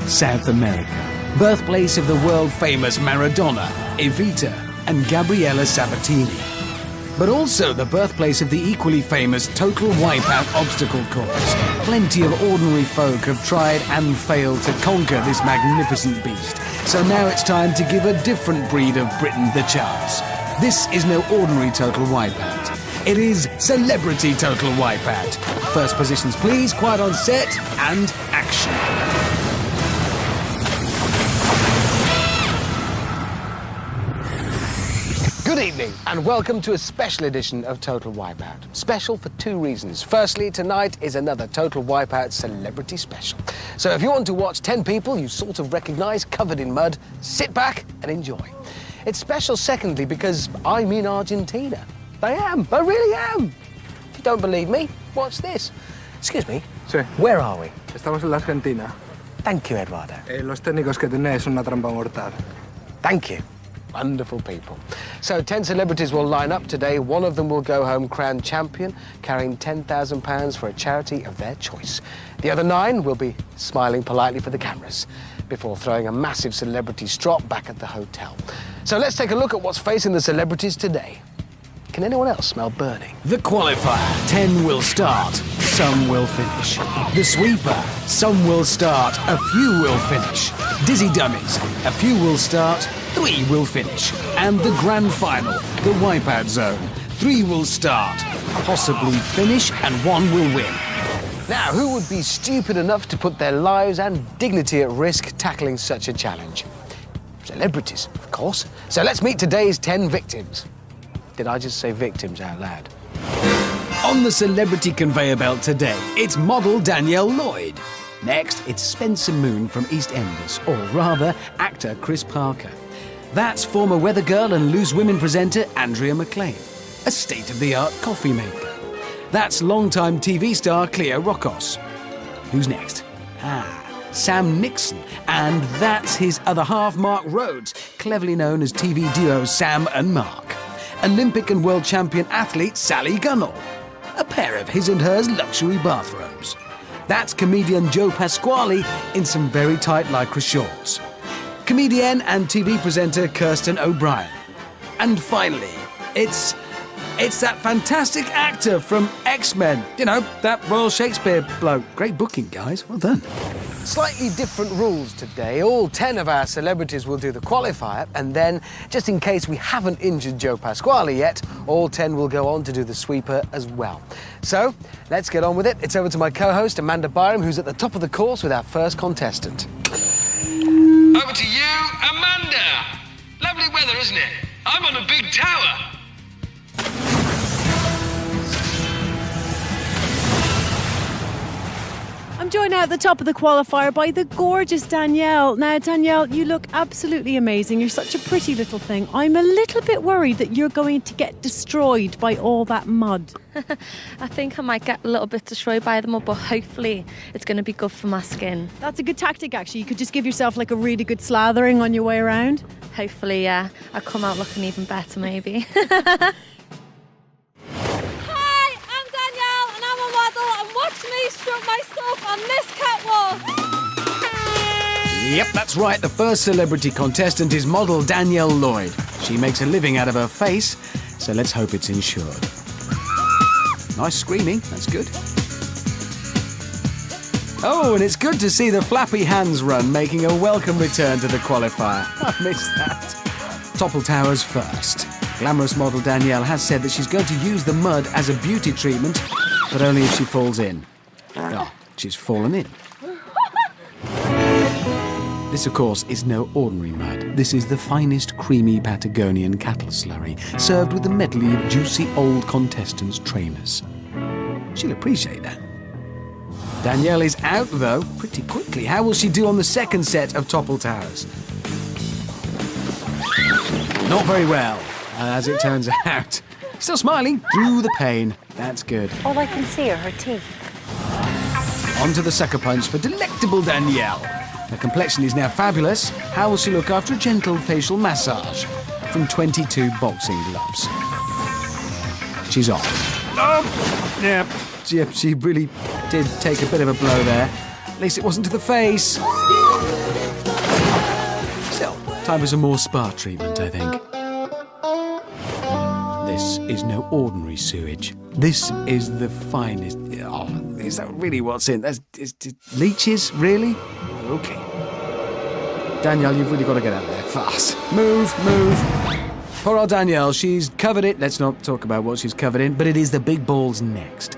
South America, birthplace of the world-famous Maradona, Evita, and Gabriella Sabatini. But also the birthplace of the equally famous Total Wipeout obstacle course. Plenty of ordinary folk have tried and failed to conquer this magnificent beast. So now it's time to give a different breed of Britain the chance. This is no ordinary Total Wipeout. It is Celebrity Total Wipeout. First positions please, quiet on set, and action. Good evening and welcome to a special edition of Total Wipeout. Special for two reasons. Firstly, tonight is another Total Wipeout celebrity special. So if you want to watch 10 people you sort of recognise covered in mud, sit back and enjoy. It's special secondly because I'm in Argentina. I am, I really am. If you don't believe me, watch this. Excuse me, Sí. Where are we? Estamos en la Argentina. Thank you, Eduardo. Los técnicos que tenéis son una trampa mortal. Thank you. Wonderful people. So 10 celebrities will line up today. One of them will go home crowned champion, carrying £10,000 for a charity of their choice. The other 9 will be smiling politely for the cameras before throwing a massive celebrity strop back at the hotel. So let's take a look at what's facing the celebrities today. Can anyone else smell burning? The qualifier. 10 will start, some will finish. The sweeper. Some will start, a few will finish. Dizzy dummies. A few will start, 3 will finish. And the grand final, the Wipeout Zone. 3 will start, possibly finish, and 1 will win. Now, who would be stupid enough to put their lives and dignity at risk tackling such a challenge? Celebrities, of course. So let's meet today's 10 victims. Did I just say victims out loud? On the celebrity conveyor belt today, it's model Danielle Lloyd. Next, it's Spencer Moon from EastEnders, or rather, actor Chris Parker. That's former Weather Girl and Loose Women presenter Andrea McLean, a state-of-the-art coffee maker. That's longtime TV star Cleo Rokos. Who's next? Sam Nixon. And that's his other half, Mark Rhodes, cleverly known as TV duo Sam and Mark. Olympic and world champion athlete Sally Gunnell. A pair of his and hers luxury bathrobes. That's comedian Joe Pasquale in some very tight lycra shorts. Comedian and TV presenter Kirsten O'Brien. And finally, it's that fantastic actor from X-Men. You know, that Royal Shakespeare bloke. Great booking, guys. Well done. Slightly different rules today. All 10 of our celebrities will do the qualifier, and then, just in case we haven't injured Joe Pasquale yet, all 10 will go on to do the sweeper as well. So, let's get on with it. It's over to my co-host, Amanda Byram, who's at the top of the course with our first contestant. Over to you, Amanda. Lovely weather, isn't it? I'm on a big tower. I'm joined now at the top of the qualifier by the gorgeous Danielle. Now, Danielle, you look absolutely amazing. You're such a pretty little thing. I'm a little bit worried that you're going to get destroyed by all that mud. I think I might get a little bit destroyed by the mud, but hopefully it's going to be good for my skin. That's a good tactic, actually. You could just give yourself like a really good slathering on your way around. Hopefully, yeah, I'll come out looking even better, maybe. Watch me strut my stuff on this catwalk. Yep, that's right. The first celebrity contestant is model Danielle Lloyd. She makes a living out of her face, so let's hope it's insured. Nice screaming, that's good. Oh, and it's good to see the flappy hands run making a welcome return to the qualifier. I missed that. Topple Towers first. Glamorous model Danielle has said that she's going to use the mud as a beauty treatment, but only if she falls in. Oh, she's fallen in. This, of course, is no ordinary mud. This is the finest creamy Patagonian cattle slurry, served with a medley of juicy old contestants' trainers. She'll appreciate that. Danielle is out, though, pretty quickly. How will she do on the second set of Topple Towers? Not very well, as it turns out. Still smiling through the pain. That's good. All I can see are her teeth. On to the sucker punch for delectable Danielle. Her complexion is now fabulous. How will she look after a gentle facial massage from 22 boxing gloves? She's off. Oh, yeah, she really did take a bit of a blow there. At least it wasn't to the face. Time for some more spa treatment, I think. This is no ordinary sewage. This is the finest... Oh, is that really what's in? Leeches, really? OK. Danielle, you've really got to get out of there fast. Move. Poor old Danielle, she's covered it. Let's not talk about what she's covered in, but it is the big balls next.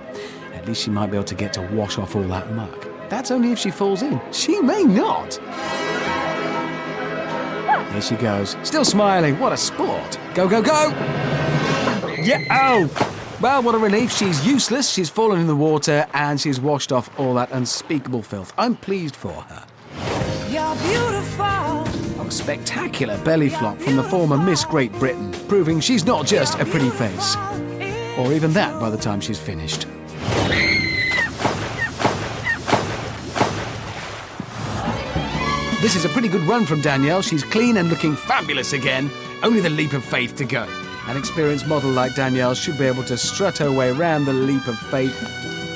At least she might be able to get to wash off all that muck. That's only if she falls in. She may not. There she goes. Still smiling. What a sport. Go. Yeah, oh! Well, what a relief. She's useless, she's fallen in the water, and she's washed off all that unspeakable filth. I'm pleased for her. You're beautiful. Oh, spectacular belly flop from the former Miss Great Britain, proving she's not just a pretty face. Or even that by the time she's finished. This is a pretty good run from Danielle. She's clean and looking fabulous again. Only the leap of faith to go. An experienced model like Danielle should be able to strut her way around the leap of faith.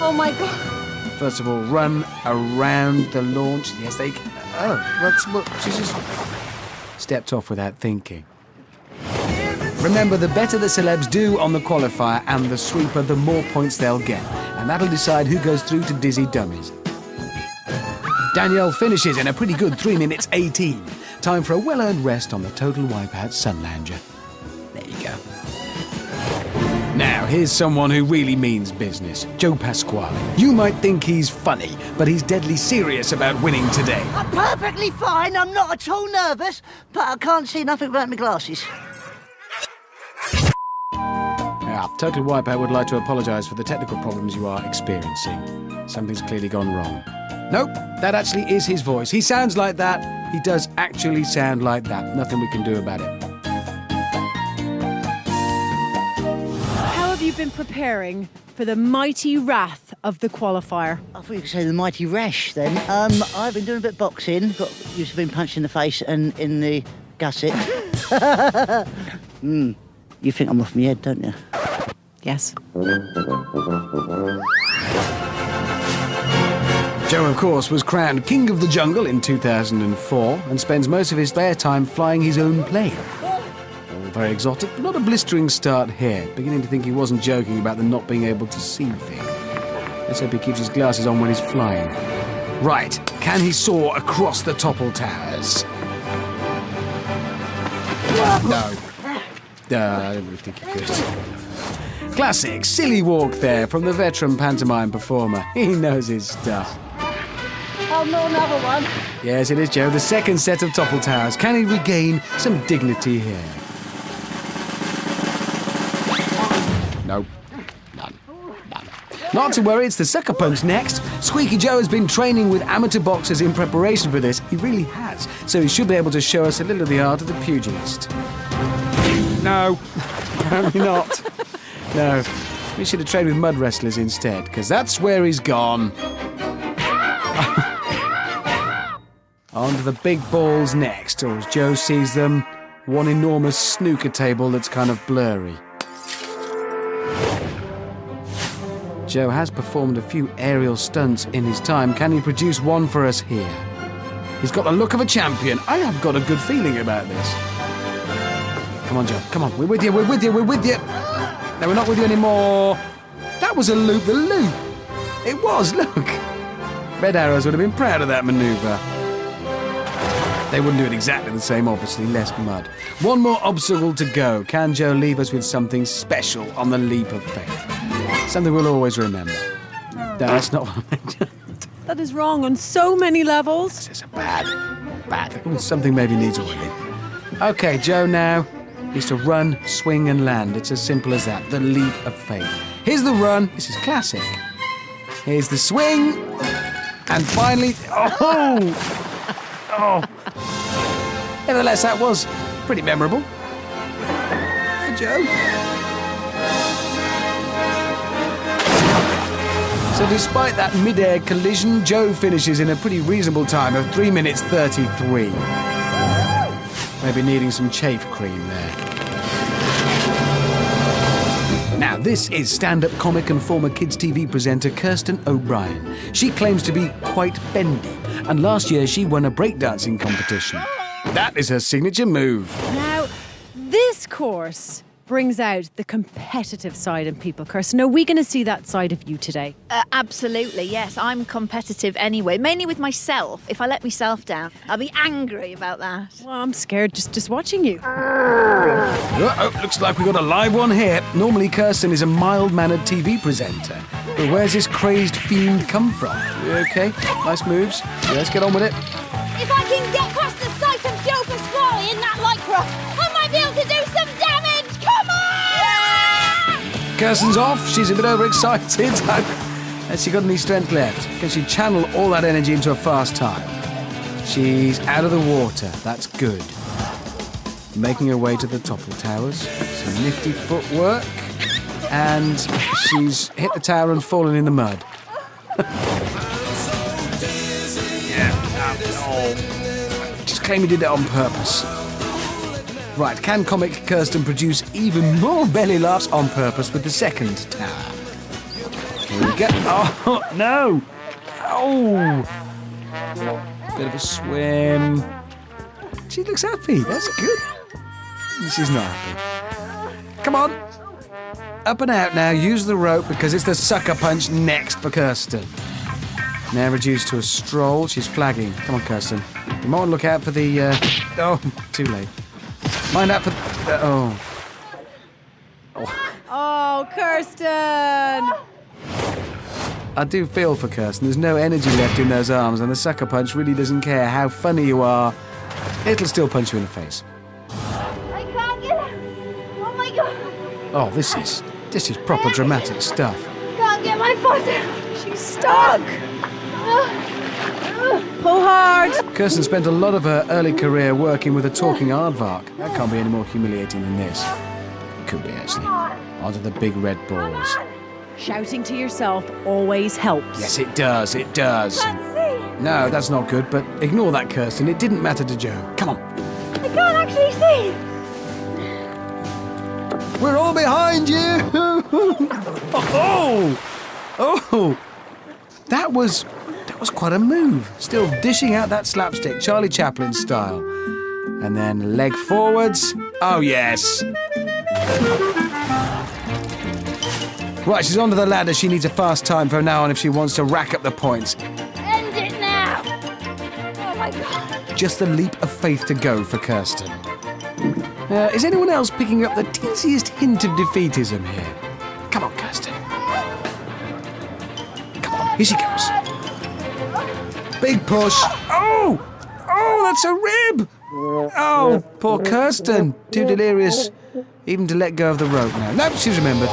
Oh my God. First of all, run around the launch. Yes, they... Oh, she just stepped off without thinking. Remember, the better the celebs do on the qualifier and the sweeper, the more points they'll get. And that'll decide who goes through to Dizzy Dummies. Danielle finishes in a pretty good 3 minutes 18. Time for a well-earned rest on the Total Wipeout Sun Lounger. There you go. Now, here's someone who really means business. Joe Pasquale. You might think he's funny, but he's deadly serious about winning today. I'm perfectly fine. I'm not at all nervous, but I can't see nothing without my glasses. Yeah, Total Wipeout would like to apologise for the technical problems you are experiencing. Something's clearly gone wrong. Nope, that actually is his voice. He sounds like that. He does actually sound like that. Nothing we can do about it. How have you been preparing for the mighty wrath of the qualifier? I thought you could say the mighty rash then. I've been doing a bit of boxing. Used to been punched in the face and in the gusset. You think I'm off my head, don't you? Yes. Joe, of course, was crowned King of the Jungle in 2004 and spends most of his spare time flying his own plane. All very exotic, but not a blistering start here. Beginning to think he wasn't joking about the not being able to see thing. Let's hope he keeps his glasses on when he's flying. Right, can he soar across the Topple Towers? No. I don't really think he could. Classic, silly walk there from the veteran pantomime performer. He knows his stuff. Oh, no, another one. Yes, it is, Joe. The second set of Topple Towers. Can he regain some dignity here? Nope. None. Not to worry, it's the sucker punch next. Squeaky Joe has been training with amateur boxers in preparation for this. He really has. So he should be able to show us a little of the art of the pugilist. No, apparently not. No, we should have trained with mud wrestlers instead, because that's where he's gone. On to the big balls next, or as Joe sees them, one enormous snooker table that's kind of blurry. Joe has performed a few aerial stunts in his time. Can he produce one for us here? He's got the look of a champion. I have got a good feeling about this. Come on, Joe. Come on. We're with you. We're with you. We're with you. No, we're not with you anymore. That was a loop-the-loop. It was, look. Red Arrows would have been proud of that manoeuvre. They wouldn't do it exactly the same, obviously, less mud. One more obstacle to go. Can Joe leave us with something special on the leap of faith? Something we'll always remember. No, that's not what I meant. That is wrong on so many levels. This is a bad. Something maybe needs oiling. OK, Joe now needs to run, swing and land. It's as simple as that. The leap of faith. Here's the run. This is classic. Here's the swing. And finally... Oh! Nevertheless, that was pretty memorable. For Joe. So despite that mid-air collision, Joe finishes in a pretty reasonable time of 3 minutes 33. Maybe needing some chafe cream there. Now, this is stand-up comic and former kids' TV presenter Kirsten O'Brien. She claims to be quite bendy, and last year she won a breakdancing competition. That is her signature move. Now, this course brings out the competitive side in people, Kirsten. Are we going to see that side of you today? Absolutely, yes. I'm competitive anyway, mainly with myself. If I let myself down, I'll be angry about that. Well, I'm scared just watching you. Uh-oh, looks like we've got a live one here. Normally, Kirsten is a mild-mannered TV presenter. But where's this crazed fiend come from? You okay? Nice moves. Yeah, let's get on with it. If I can get past the sight of Joe Pasquale in that lycra, I might be able to do some damage! Come on! Kirsten's off. She's a bit overexcited. Has she got any strength left? Can she channel all that energy into a fast time? She's out of the water. That's good. Making her way to the Total Towers. Some nifty footwork. And she's hit the tower and fallen in the mud. Just claim he did that on purpose. Right, can comic Kirsten produce even more belly laughs on purpose with the second tower? Here we go. Oh, no! Oh! Bit of a swim. She looks happy. That's good. She's not happy. Come on. Up and out now. Use the rope because it's the sucker punch next for Kirsten. Now reduced to a stroll. She's flagging. Come on, Kirsten. You might want to look out for the... Oh, too late. Mind out for... Oh, Kirsten! I do feel for Kirsten. There's no energy left in those arms, and the sucker punch really doesn't care how funny you are. It'll still punch you in the face. I can't get out. Oh my god. Oh, this is proper dramatic stuff. Can't get my foot out. She's stuck! Pull hard! Kirsten spent a lot of her early career working with a talking aardvark. That can't be any more humiliating than this. It could be, actually. Onto the big red balls. Shouting to yourself always helps. Yes, it does, it does. No, that's not good, but ignore that, Kirsten. It didn't matter to Joe. Come on. I can't actually see. We're all behind you! Oh! That was quite a move. Still dishing out that slapstick, Charlie Chaplin style. And then leg forwards. Oh, yes. Right, she's onto the ladder. She needs a fast time from now on if she wants to rack up the points. End it now. Oh my god. Just the leap of faith to go for Kirsten. Is anyone else picking up the teasiest hint of defeatism here? Come on, Kirsten. Come on, here she goes. Big push. Oh, that's a rib. Oh, poor Kirsten. Too delirious even to let go of the rope now. Nope, she's remembered.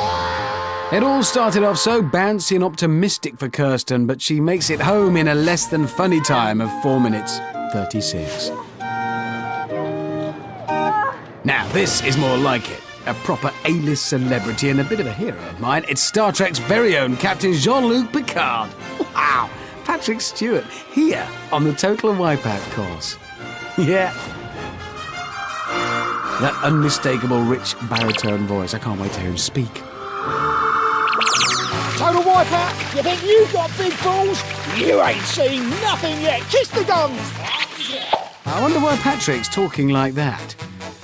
It all started off so bouncy and optimistic for Kirsten, but she makes it home in a less than funny time of 4 minutes 36. Now, this is more like it. A proper A-list celebrity and a bit of a hero of mine. It's Star Trek's very own Captain Jean-Luc Picard. Wow! Patrick Stewart here on the Total Wipeout course. Yeah. That unmistakable rich baritone voice. I can't wait to hear him speak. Total Wipeout, you think you've got big balls? You ain't seen nothing yet. Kiss the guns. I wonder why Patrick's talking like that.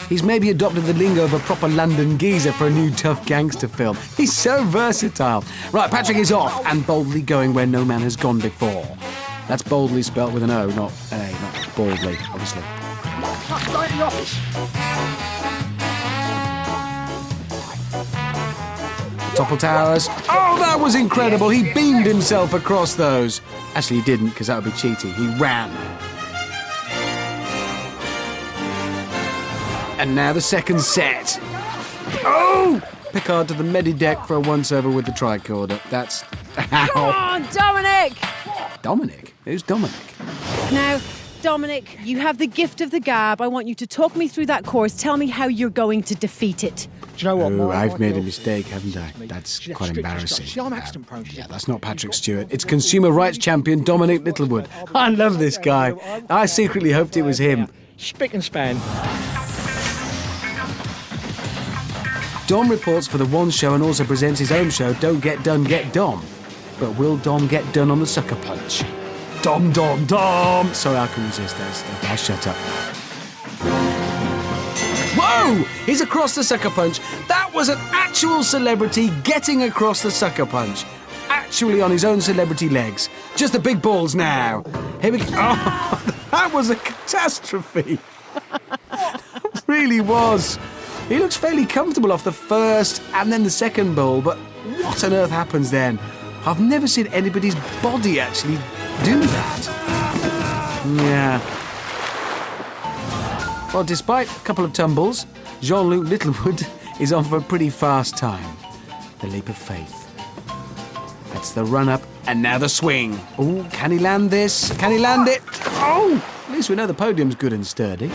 He's maybe adopted the lingo of a proper London geezer for a new tough gangster film. He's so versatile. Right, Patrick is off and boldly going where no man has gone before. That's boldly spelt with an O, not an A, not baldly, obviously. Must go in the office. Total Towers. Oh, that was incredible. He beamed himself across those. Actually, he didn't, because that would be cheating. He ran. And now the second set. Oh! Picard to the Medideck for a once-over with the tricorder. That's... Come on, Dominic! Dominic? Who's Dominic? Now, Dominic, you have the gift of the gab. I want you to talk me through that course. Tell me how you're going to defeat it. Do you know what? Oh, I've made a mistake, haven't I? That's quite embarrassing. See, I'm accident prone. Yeah, that's not Patrick Stewart. It's consumer rights champion Dominic Littlewood. I love this guy. I secretly hoped it was him. Spick and span. Dom reports for the One Show and also presents his own show, Don't Get Done, Get Dom. But will Dom get done on the sucker punch? Dom! Sorry, I can resist that stuff. I'll shut up. Whoa! He's across the sucker punch. That was an actual celebrity getting across the sucker punch. Actually on his own celebrity legs. Just the big balls now. Here we go. Oh, that was a catastrophe. It really was. He looks fairly comfortable off the first and then the second ball, but what on earth happens then? I've never seen anybody's body actually do that. Yeah. Well, despite a couple of tumbles, Jean-Luc Littlewood is on for a pretty fast time. The leap of faith. That's the run-up, and now the swing. Oh, can he land this? Can he land it? Oh! At least we know the podium's good and sturdy.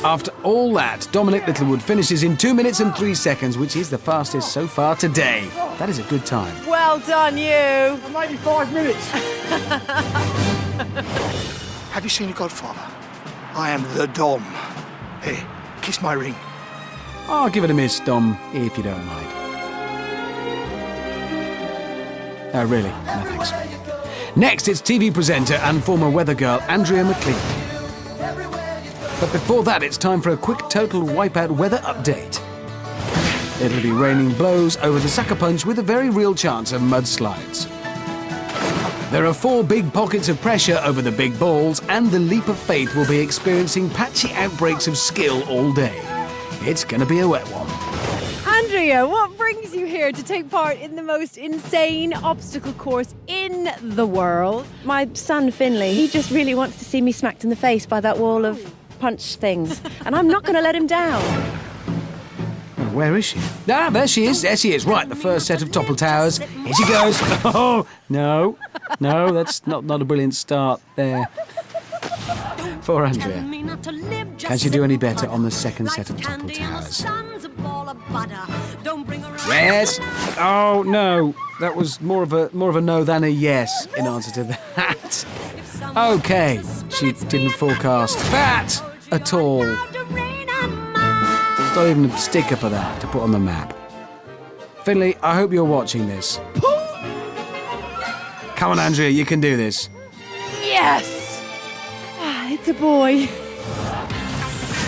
After all that, Dominic Littlewood finishes in 2 minutes and 3 seconds, which is the fastest so far today. That is a good time. Well done, you. Maybe 5 minutes. Have you seen The Godfather? I am the Dom. Here, kiss my ring. I'll give it a miss, Dom, if you don't mind. Oh, really? No thanks. Next, it's TV presenter and former weather girl Andrea McLean. But before that, it's time for a quick Total Wipeout weather update. It'll be raining blows over the sucker punch with a very real chance of mudslides. There are 4 big pockets of pressure over the big balls, and the leap of faith will be experiencing patchy outbreaks of skill all day. It's going to be a wet one. Andrea, what brings you here to take part in the most insane obstacle course in the world? My son Finley, he just really wants to see me smacked in the face by that wall of punch things, and I'm not going to let him down. Where is she? Ah, there she is. There she is. Right, the first set of topple towers. Here she goes. Oh, no. No, that's not a brilliant start there. For Andrea. Can she do any better on the second set of topple towers? Yes. Oh, no. That was more of a no than a yes in answer to that. Okay. She didn't forecast that at all. There's not even a sticker for that to put on the map. Finley, I hope you're watching this. Come on, Andrea, you can do this. Yes! It's a boy.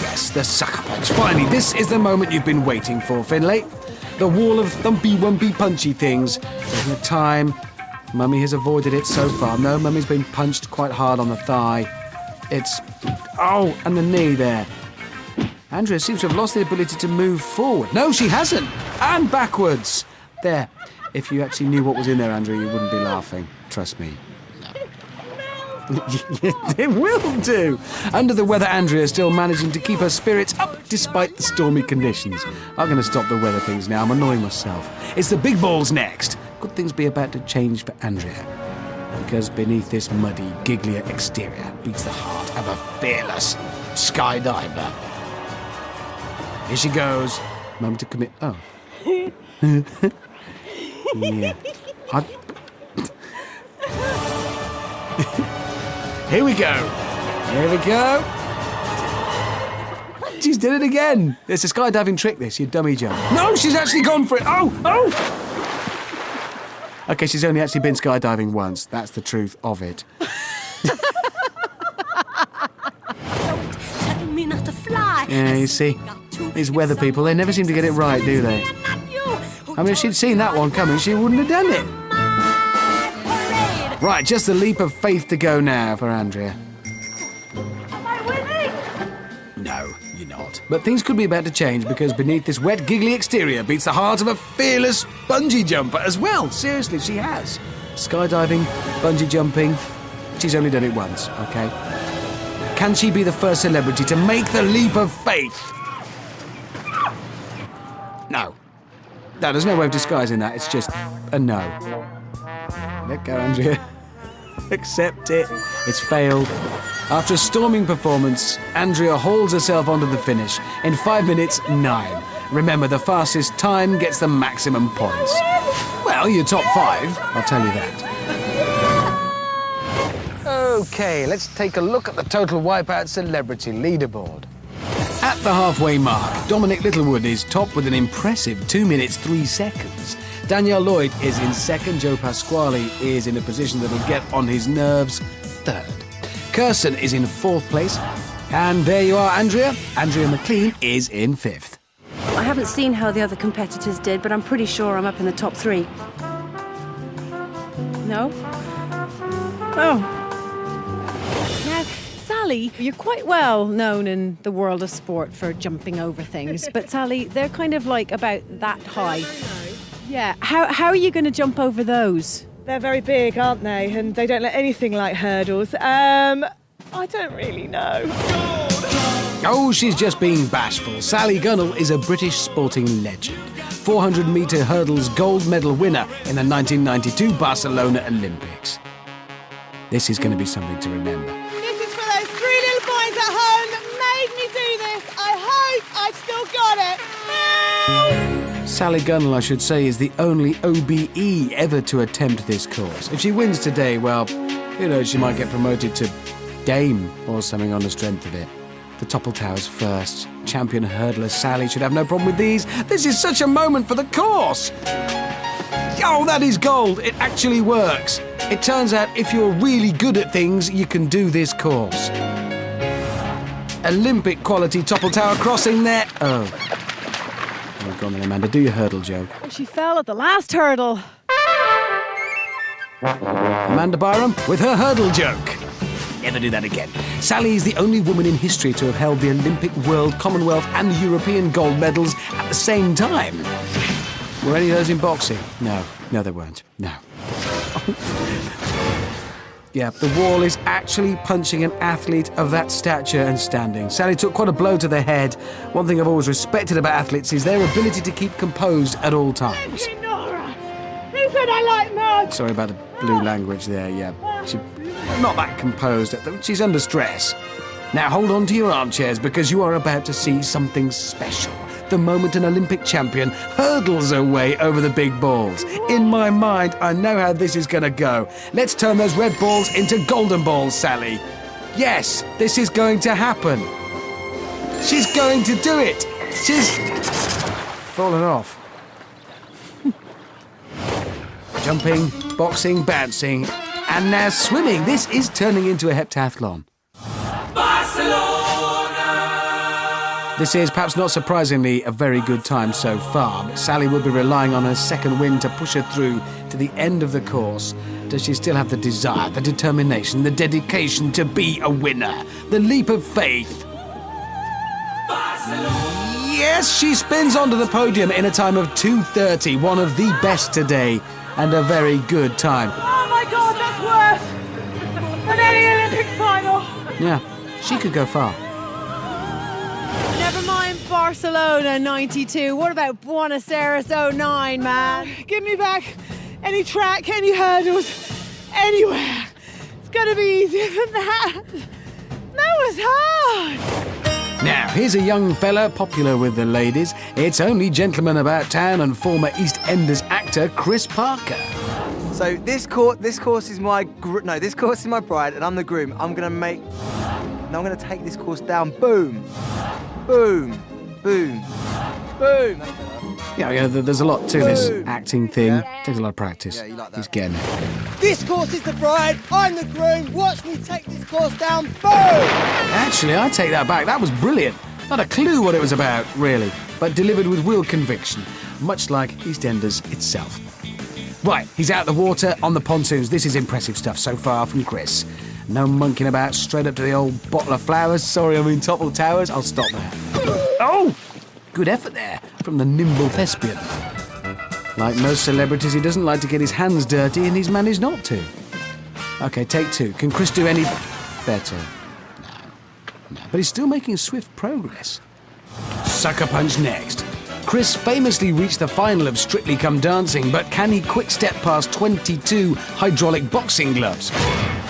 Yes, the sucker punch. Finally, this is the moment you've been waiting for, Finley. The wall of thumpy-wumpy punchy things. There's no time. Mummy has avoided it so far. No, Mummy's been punched quite hard on the thigh. It's... Oh, and the knee there. Andrea seems to have lost the ability to move forward. No, she hasn't. And backwards. There. If you actually knew what was in there, Andrea, you wouldn't be laughing. Trust me. It will do. Under the weather, Andrea is still managing to keep her spirits up despite the stormy conditions. I'm going to stop the weather things now. I'm annoying myself. It's the big balls next. Could things be about to change for Andrea? Because beneath this muddy, gigglier exterior beats the heart of a fearless skydiver. Here she goes. Moment to commit. Oh. Yeah. Here we go. Here we go. She's did it again. It's a skydiving trick, this, you dummy jump. No, she's actually gone for it. Oh, oh. Okay, she's only actually been skydiving once. That's the truth of it. Yeah, you see, these weather people, they never seem to get it right, do they? I mean, if she'd seen that one coming, she wouldn't have done it. Right, just the leap of faith to go now for Andrea. Am I winning? No, you're not. But things could be about to change because beneath this wet, giggly exterior beats the heart of a fearless bungee jumper as well. Seriously, she has. Skydiving, bungee jumping, she's only done it once, okay? Can she be the first celebrity to make the leap of faith? No. No, there's no way of disguising that. It's just a no. Let go, Andrea. Accept it. It's failed. After a storming performance, Andrea hauls herself onto the finish in 5 minutes 9. Remember, the fastest time gets the maximum points. Well, you're top 5, I'll tell you that. OK, let's take a look at the Total Wipeout celebrity leaderboard. At the halfway mark, Dominic Littlewood is top with an impressive 2 minutes 3 seconds. Danielle Lloyd is in second. Joe Pasquale is in a position that'll get on his nerves, third. Kirsten is in fourth place. And there you are, Andrea. Andrea McLean is in fifth. I haven't seen how the other competitors did, but I'm pretty sure I'm up in the top 3. No? Oh. Now, Sally, you're quite well known in the world of sport for jumping over things, but Sally, they're kind of like about that high. Yeah. How are you going to jump over those? They're very big, aren't they? And they don't look anything like hurdles. I don't really know. Oh, she's just being bashful. Sally Gunnell is a British sporting legend. 400-metre hurdles gold medal winner in the 1992 Barcelona Olympics. This is going to be something to remember. This is for those 3 little boys at home that made me do this. I hope I've still got it. Sally Gunnell, I should say, is the only OBE ever to attempt this course. If she wins today, well, who knows, she might get promoted to Dame or something on the strength of it. The Topple Towers first. Champion hurdler Sally should have no problem with these. This is such a moment for the course. Oh, that is gold. It actually works. It turns out if you're really good at things, you can do this course. Olympic quality Topple Tower crossing there. Oh, go on then, Amanda. Do your hurdle joke. Oh, she fell at the last hurdle. Amanda Byram with her hurdle joke. Never do that again. Sally is the only woman in history to have held the Olympic, World, Commonwealth and European gold medals at the same time. Were any of those in boxing? No, they weren't. No. Yeah, the wall is actually punching an athlete of that stature and standing. Sally took quite a blow to the head. One thing I've always respected about athletes is their ability to keep composed at all times. Nora, who said I like mud? Sorry about the blue language there, yeah. She's not that composed. She's under stress. Now hold on to your armchairs because you are about to see something special. The moment an Olympic champion hurdles her way over the big balls. In my mind, I know how this is going to go. Let's turn those red balls into golden balls, Sally. Yes, this is going to happen. She's going to do it. She's fallen off. Jumping, boxing, bouncing, and now swimming. This is turning into a heptathlon. This is, perhaps not surprisingly, a very good time so far, but Sally will be relying on her second wind to push her through to the end of the course. Does she still have the desire, the determination, the dedication to be a winner? The leap of faith? Yes, she spins onto the podium in a time of 2:30, one of the best today, and a very good time. Oh my God, that's worse than any Olympic final. Yeah, she could go far. Never mind Barcelona 92. What about Buenos Aires 09, man? Give me back any track, any hurdles, anywhere. It's going to be easier than that. That was hard. Now, here's a young fella popular with the ladies. It's only gentleman about town and former EastEnders actor Chris Parker. So this course is my this course is my bride, and I'm the groom. I'm gonna take this course down. Boom, boom, boom, boom. Yeah, there's a lot to this acting thing. Yeah. Takes a lot of practice. Yeah, you like that. He's getting it. This course is the bride. I'm the groom. Watch me take this course down. Boom. Actually, I take that back. That was brilliant. Not a clue what it was about, really, but delivered with real conviction, much like EastEnders itself. Right, he's out the water on the pontoons. This is impressive stuff so far from Chris. No monkeying about, straight up to the old bottle of flowers. Sorry, I mean Topple Towers. I'll stop there. Oh! Good effort there from the nimble thespian. Like most celebrities, he doesn't like to get his hands dirty, and he's managed not to. OK, take two. Can Chris do any better? No. But he's still making swift progress. Sucker punch next. Chris famously reached the final of Strictly Come Dancing, but can he quick step past 22 hydraulic boxing gloves?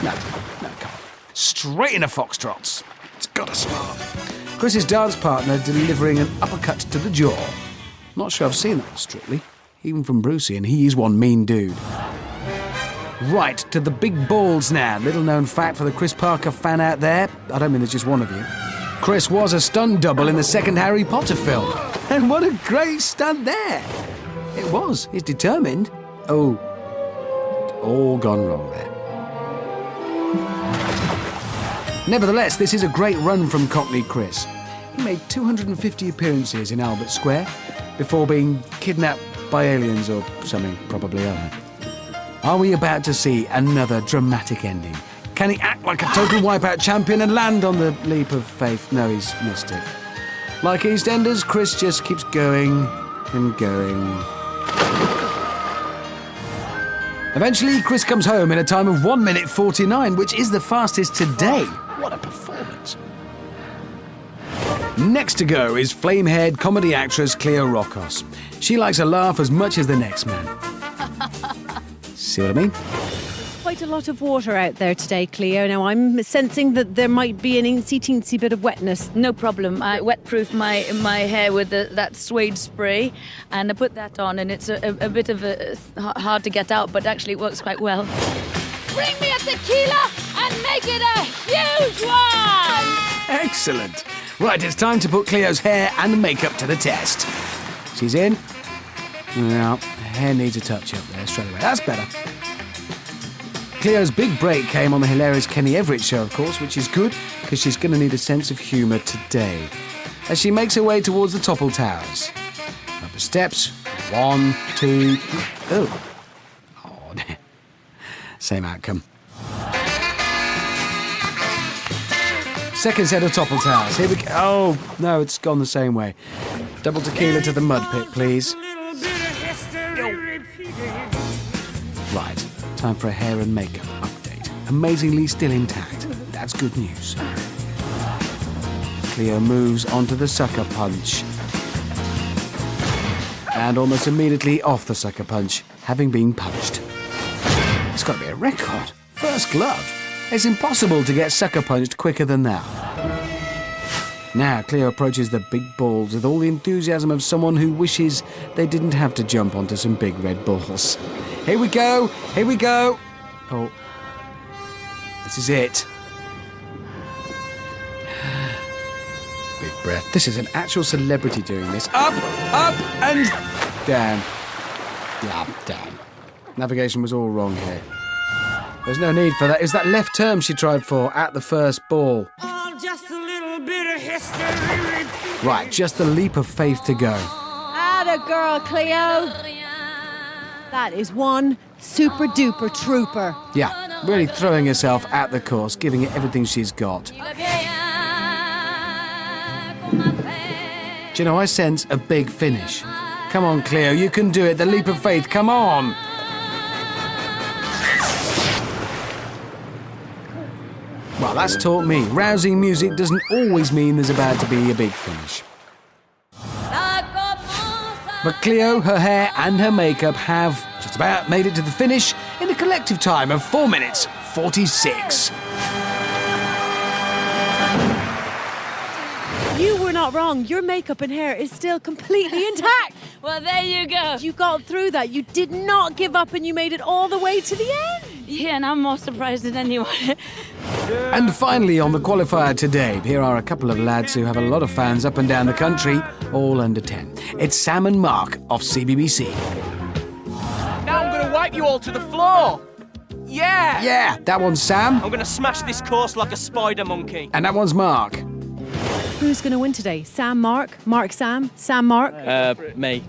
No, come on. Straight into foxtrots. It's got a spark. Chris's dance partner delivering an uppercut to the jaw. Not sure I've seen that Strictly, even from Brucey, and he is one mean dude. Right, to the big balls now. Little known fact for the Chris Parker fan out there. I don't mean there's just one of you. Chris was a stunt double in the second Harry Potter film. And what a great stunt there! It was. He's determined. Oh, it's all gone wrong there. Nevertheless, this is a great run from Cockney Chris. He made 250 appearances in Albert Square before being kidnapped by aliens or something probably other. Are we about to see another dramatic ending? Can he act like a Total Wipeout champion and land on the leap of faith? No, he's missed it. Like EastEnders, Chris just keeps going and going. Eventually, Chris comes home in a time of 1 minute 49, which is the fastest today. What a performance. Next to go is flame-haired comedy actress Cleo Rokos. She likes a laugh as much as the next man. See what I mean? Quite a lot of water out there today, Cleo. Now, I'm sensing that there might be an teensy bit of wetness. No problem. I wet-proof my hair with that suede spray, and I put that on, and it's a bit of hard to get out, but actually it works quite well. Bring me a tequila and make it a huge one! Excellent. Right, it's time to put Cleo's hair and makeup to the test. She's in. Now, hair needs a touch-up there straight away. That's better. Cleo's big break came on the hilarious Kenny Everett show, of course, which is good because she's going to need a sense of humour today. As she makes her way towards the Topple Towers. Up the steps. 1, 2, 3. Oh. Oh, same outcome. Second set of Topple Towers. Here we go. Oh, no, it's gone the same way. Double tequila to the mud pit, please. Right. Time for a hair and makeup update. Amazingly still intact. That's good news. Cleo moves onto the sucker punch. And almost immediately off the sucker punch, having been punched. It's got to be a record. First glove. It's impossible to get sucker punched quicker than that. Now Cleo approaches the big balls with all the enthusiasm of someone who wishes they didn't have to jump onto some big red balls. Here we go! Here we go! Oh. This is it. Big breath. This is an actual celebrity doing this. Up, and down. Yeah, down. Navigation was all wrong here. There's no need for that. Is that left turn she tried for at the first ball? Oh, just a little bit of history. Right, just the leap of faith to go. Atta girl, Cleo. That is one super duper trooper. Yeah, really throwing herself at the course, giving it everything she's got. Do you know, I sense a big finish. Come on, Cleo, you can do it. The leap of faith, come on. Well, that's taught me. Rousing music doesn't always mean there's about to be a big finish. But Cleo, her hair and her makeup have just about made it to the finish in a collective time of 4 minutes 46. You were not wrong. Your makeup and hair is still completely intact. Well, there you go. You got through that. You did not give up and you made it all the way to the end. Yeah, and I'm more surprised than anyone. And finally, on the qualifier today, here are a couple of lads who have a lot of fans up and down the country, all under 10. It's Sam and Mark of CBBC. Now I'm going to wipe you all to the floor. Yeah! Yeah, that one's Sam. I'm going to smash this course like a spider monkey. And that one's Mark. Who's going to win today? Sam, Mark? Mark, Sam? Sam, Mark? Me.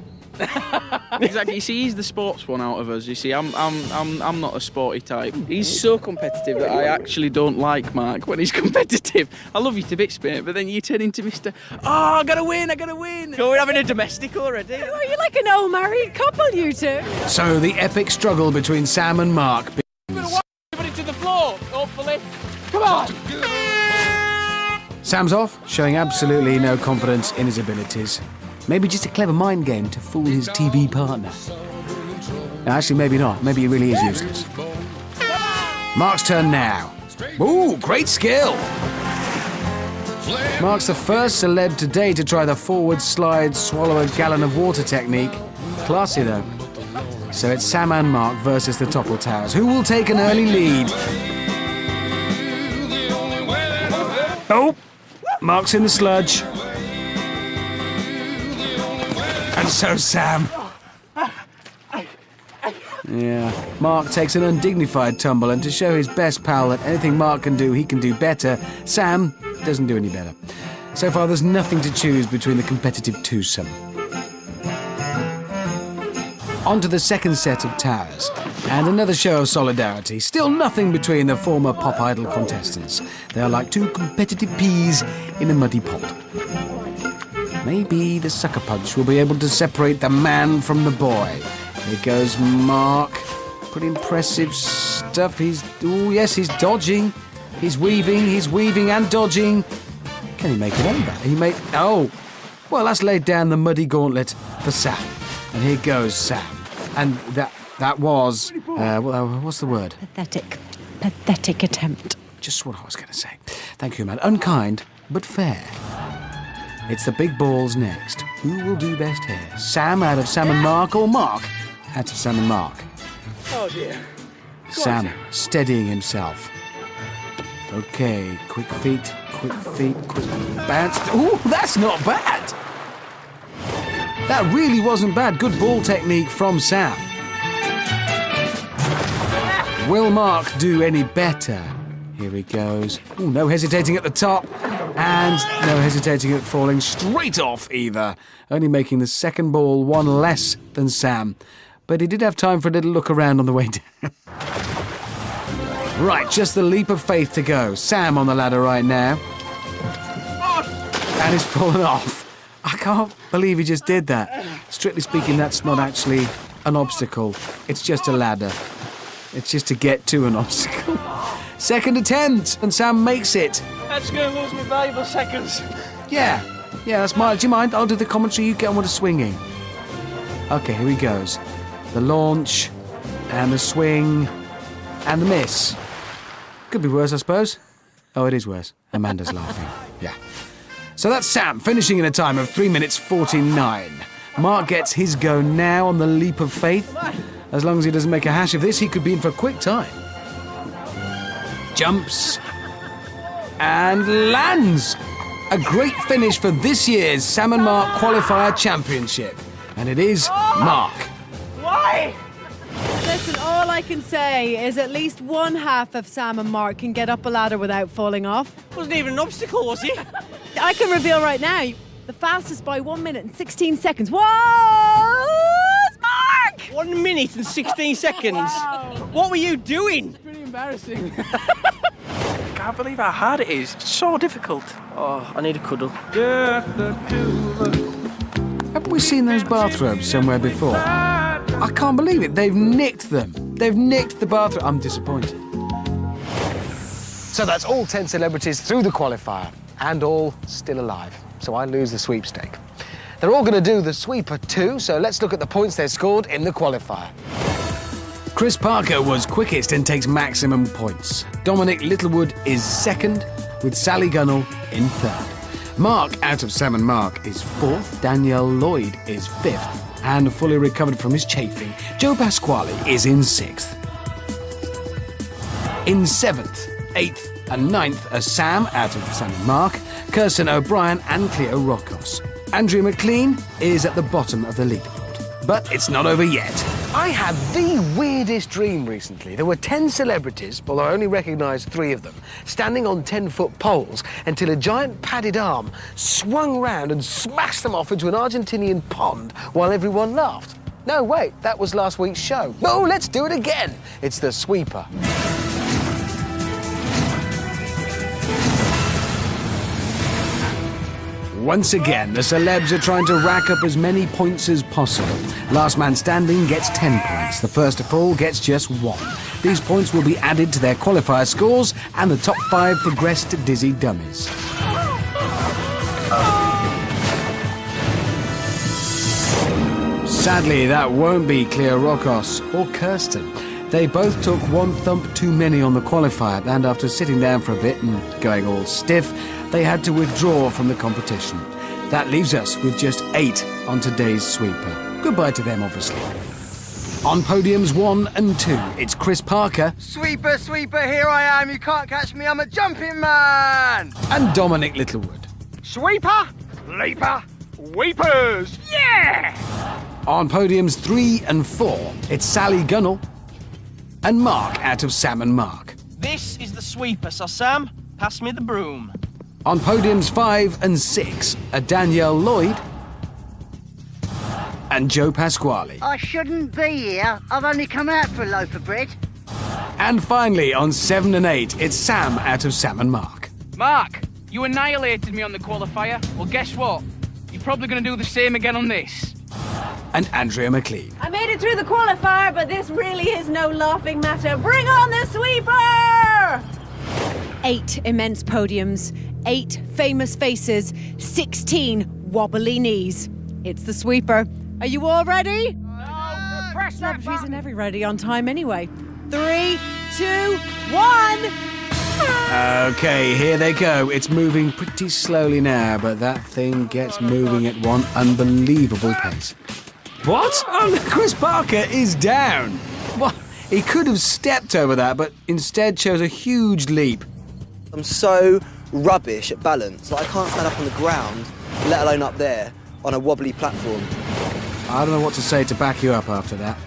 Exactly. You see, he's the sports one out of us. You see, I'm not a sporty type. He's so competitive that I actually don't like Mark when he's competitive. I love you to bits, mate, but then you turn into Mr. Oh, I gotta win. So we're having a domestic already. Are you like an old married couple, you two? So the epic struggle between Sam and Mark. I'm going to wipe everybody to the floor, hopefully. Come on. Sam's off, showing absolutely no confidence in his abilities. Maybe just a clever mind game to fool his TV partner. No, actually, maybe not. Maybe he really is useless. Mark's turn now. Ooh, great skill! Mark's the first celeb today to try the forward slide, swallow a gallon of water technique. Classy, though. So it's Sam and Mark versus the Topple Towers. Who will take an early lead? Oh! Mark's in the sludge. And so Sam. Yeah. Mark takes an undignified tumble, and to show his best pal that anything Mark can do, he can do better, Sam doesn't do any better. So far, there's nothing to choose between the competitive twosome. On to the second set of towers, and another show of solidarity. Still nothing between the former Pop Idol contestants. They are like two competitive peas in a muddy pot. Maybe the sucker punch will be able to separate the man from the boy. Here goes Mark. Pretty impressive stuff. He's dodging. He's weaving and dodging. Can he make it over? Oh! Well, that's laid down the muddy gauntlet for Sam. And here goes Sam. And that was... what's the word? Pathetic attempt. Just what I was going to say. Thank you, man. Unkind, but fair. It's the big balls next. Who will do best here? Sam out of Sam and Mark, or Mark out of Sam and Mark? Oh, dear. Sam steadying himself. Okay, quick feet, quick bounce. Ooh, that's not bad! That really wasn't bad. Good ball technique from Sam. Will Mark do any better? Here he goes. Ooh, no hesitating at the top. And no hesitating at falling straight off either. Only making the second ball one less than Sam. But he did have time for a little look around on the way down. Right, just the leap of faith to go. Sam on the ladder right now. And he's fallen off. I can't believe he just did that. Strictly speaking, that's not actually an obstacle. It's just a ladder. It's just to get to an obstacle. Second attempt, and Sam makes it. That's going to lose me valuable seconds. Yeah, that's mine. Do you mind? I'll do the commentary, you get on with the swinging. Okay, here he goes. The launch, and the swing, and the miss. Could be worse, I suppose. Oh, it is worse. Amanda's laughing. Yeah. So that's Sam, finishing in a time of 3 minutes 49. Mark gets his go now on the leap of faith. As long as he doesn't make a hash of this, he could be in for a quick time. Jumps. And lands. A great finish for this year's Sam and Mark Qualifier Championship. And it is Mark. Why? Listen, all I can say is at least one half of Sam and Mark can get up a ladder without falling off. Wasn't even an obstacle, was he? I can reveal right now, the fastest by 1 minute and 16 seconds. Whoa! It's Mark! 1 minute and 16 seconds? Wow. What were you doing? It's pretty embarrassing. I can't believe how hard it is. It's so difficult. Oh, I need a cuddle. Haven't we seen those bathrobes somewhere before? I can't believe it. They've nicked them. They've nicked the bathrobe. I'm disappointed. So that's all 10 celebrities through the qualifier, and all still alive. So I lose the sweepstake. They're all going to do the sweeper too, so let's look at the points they scored in the qualifier. Chris Parker was quickest and takes maximum points. Dominic Littlewood is second, with Sally Gunnell in third. Mark, out of Sam and Mark, is fourth. Danielle Lloyd is fifth. And fully recovered from his chafing, Joe Pasquale is in sixth. In seventh, eighth and ninth are Sam, out of Sam and Mark, Kirsten O'Brien and Cleo Rokos. Andrea McLean is at the bottom of the leaderboard. But it's not over yet. I had the weirdest dream recently. There were 10 celebrities, although I only recognised 3 of them, standing on 10-foot poles until a giant padded arm swung round and smashed them off into an Argentinian pond while everyone laughed. No, wait, that was last week's show. No, let's do it again. It's the sweeper. Once again, the celebs are trying to rack up as many points as possible. Last man standing gets 10 points. The first to fall gets just 1. These points will be added to their qualifier scores, and the top 5 progress to Dizzy Dummies. Sadly, that won't be Cleo Rokos or Kirsten. They both took 1 thump too many on the qualifier, and after sitting down for a bit and going all stiff, they had to withdraw from the competition. That leaves us with just 8 on today's sweeper. Goodbye to them, obviously. On podiums 1 and 2, it's Chris Parker. Sweeper, sweeper, here I am. You can't catch me. I'm a jumping man. And Dominic Littlewood. Sweeper, leaper, weepers. Yeah! On podiums 3 and 4, it's Sally Gunnell and Mark out of Sam and Mark. This is the sweeper, so Sam, pass me the broom. On podiums 5 and 6 are Danielle Lloyd and Joe Pasquale. I shouldn't be here. I've only come out for a loaf of bread. And finally, on 7 and 8, it's Sam out of Sam and Mark. Mark, you annihilated me on the qualifier. Well, guess what? You're probably going to do the same again on this. And Andrea McLean. I made it through the qualifier, but this really is no laughing matter. Bring on the sweeper! 8 immense podiums, 8 famous faces, 16 wobbly knees. It's the sweeper. Are you all ready? No, press that Celebrities are button. never ready on time anyway. 3, 2, 1. Okay, here they go. It's moving pretty slowly now, but that thing gets moving at one unbelievable pace. What? Oh, Chris Parker is down. What? He could have stepped over that, but instead chose a huge leap. I'm so rubbish at balance that I can't stand up on the ground, let alone up there on a wobbly platform. I don't know what to say to back you up after that.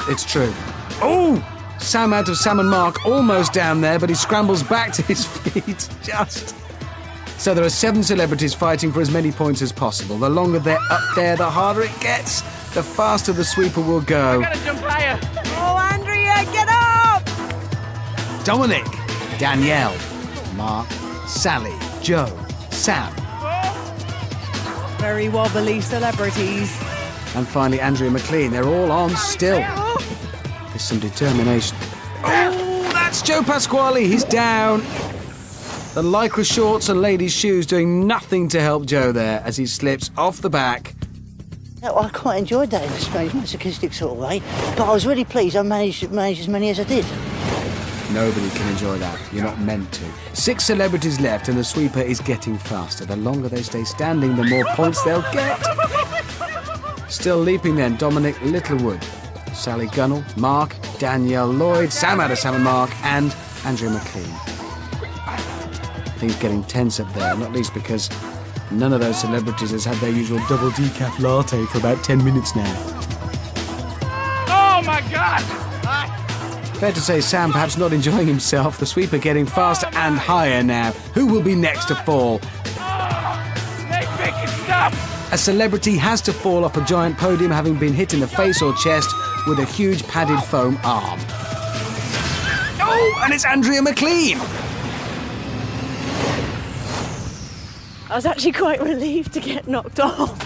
It's true. Oh! Sam out of Sam and Mark almost down there, but he scrambles back to his feet just. So there are 7 celebrities fighting for as many points as possible. The longer they're up there, the harder it gets. The faster the sweeper will go. I gotta jump higher. Oh, Andrea, get up! Dominic, Danielle, Mark, Sally, Joe, Sam. Very wobbly celebrities. And finally, Andrea McLean. They're all on still. There's some determination. Oh, that's Joe Pasquale. He's down. The lycra shorts and ladies' shoes doing nothing to help Joe there as he slips off the back. No, I quite enjoyed that in a strange masochistic sort of way, but I was really pleased I managed as many as I did. Nobody can enjoy that. You're not meant to. 6 celebrities left and the sweeper is getting faster. The longer they stay standing, the more points they'll get. Still leaping then, Dominic Littlewood, Sally Gunnell, Mark, Danielle Lloyd, Sam out of Sam and Mark, and Andrea McLean. Things getting tense up there, not least because none of those celebrities has had their usual double decaf latte for about 10 minutes now. Oh my God! Fair to say Sam perhaps not enjoying himself. The sweeper getting faster and higher now. Who will be next to fall? Make it stop! A celebrity has to fall off a giant podium having been hit in the face or chest with a huge padded foam arm. Oh, and it's Andrea McLean! I was actually quite relieved to get knocked off.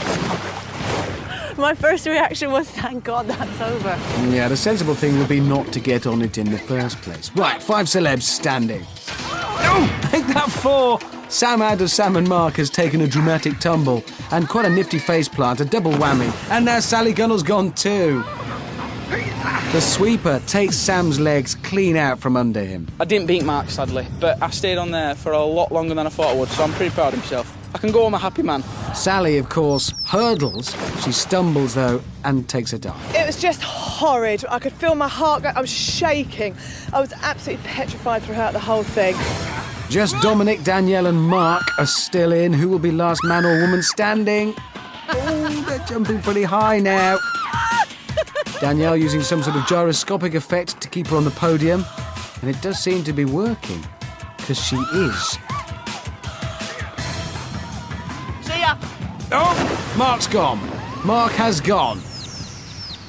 My first reaction was, thank God that's over. Yeah, the sensible thing would be not to get on it in the first place. Right, 5 celebs standing. Oh, make that 4! Sam out of Sam and Mark has taken a dramatic tumble and quite a nifty face plant, a double whammy. And now Sally Gunnell's gone too. The sweeper takes Sam's legs clean out from under him. I didn't beat Mark, sadly, but I stayed on there for a lot longer than I thought I would, so I'm pretty proud of myself. I can go home a happy man. Sally, of course, hurdles. She stumbles, though, and takes a dive. It was just horrid. I could feel my heart go. I was shaking. I was absolutely petrified throughout the whole thing. Just Dominic, Danielle and Mark are still in. Who will be last man or woman standing? Oh, they're jumping pretty high now. Danielle using some sort of gyroscopic effect to keep her on the podium. And it does seem to be working, because she is. See ya! Oh, Mark's gone. Mark has gone.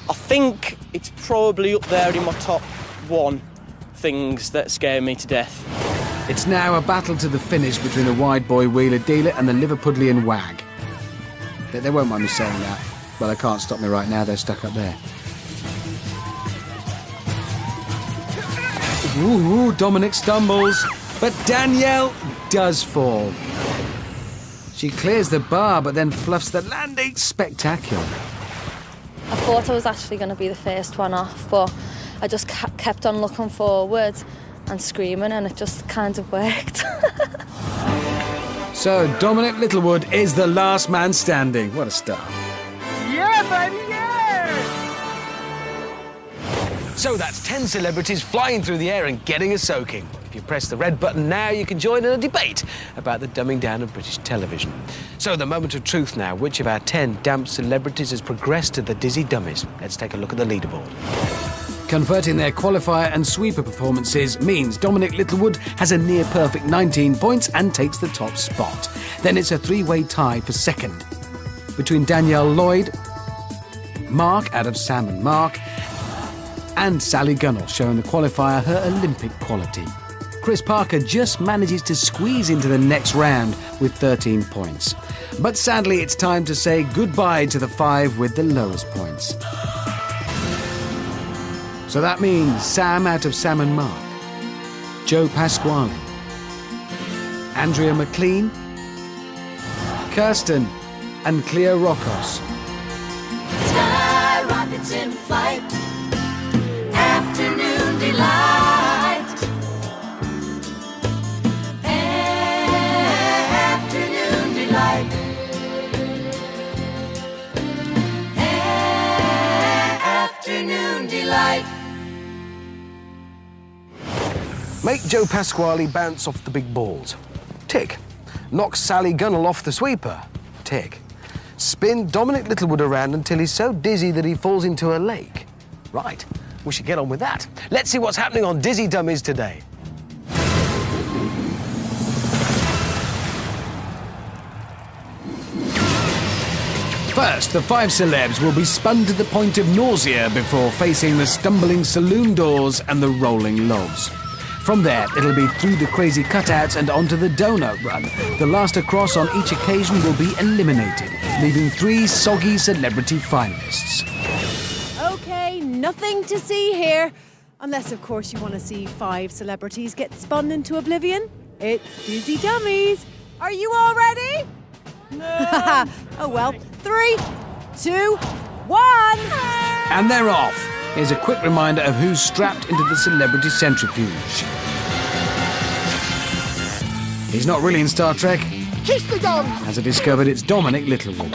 I think it's probably up there in my top 1 things that scare me to death. It's now a battle to the finish between the wide boy wheeler dealer and the Liverpudlian wag. They won't mind me saying that. Well, they can't stop me right now. They're stuck up there. Ooh, Dominic stumbles, but Danielle does fall. She clears the bar, but then fluffs the landing. Spectacular. I thought I was actually going to be the first one off, but I just kept on looking forward and screaming, and it just kind of worked. So Dominic Littlewood is the last man standing. What a start. Yeah, baby, yeah! So that's 10 celebrities flying through the air and getting a soaking. If you press the red button now, you can join in a debate about the dumbing down of British television. So the moment of truth now. Which of our 10 damp celebrities has progressed to the Dizzy Dummies? Let's take a look at the leaderboard. Converting their qualifier and sweeper performances means Dominic Littlewood has a near-perfect 19 points and takes the top spot. Then it's a three-way tie for second between Danielle Lloyd, Mark out of Sam and Mark, and Sally Gunnell, showing the qualifier her Olympic quality. Chris Parker just manages to squeeze into the next round with 13 points. But sadly, it's time to say goodbye to the 5 with the lowest points. So that means Sam out of Sam and Mark, Joe Pasquale, Andrea McLean, Kirsten and Cleo Rokos. Sky rockets in flight, afternoon delight, afternoon delight, afternoon delight. Make Joe Pasquale bounce off the big balls. Tick. Knock Sally Gunnell off the sweeper. Tick. Spin Dominic Littlewood around until he's so dizzy that he falls into a lake. Right. We should get on with that. Let's see what's happening on Dizzy Dummies today. First, the 5 celebs will be spun to the point of nausea before facing the stumbling saloon doors and the rolling logs. From there, it'll be through the crazy cutouts and onto the donut run. The last across on each occasion will be eliminated, leaving 3 soggy celebrity finalists. OK, nothing to see here. Unless, of course, you want to see 5 celebrities get spun into oblivion. It's Dizzy Dummies. Are you all ready? No. Oh, well. 3, 2, 1. And they're off. Here's a quick reminder of who's strapped into the celebrity centrifuge. He's not really in Star Trek. Kiss the gun! As I discovered, it's Dominic Littlewood.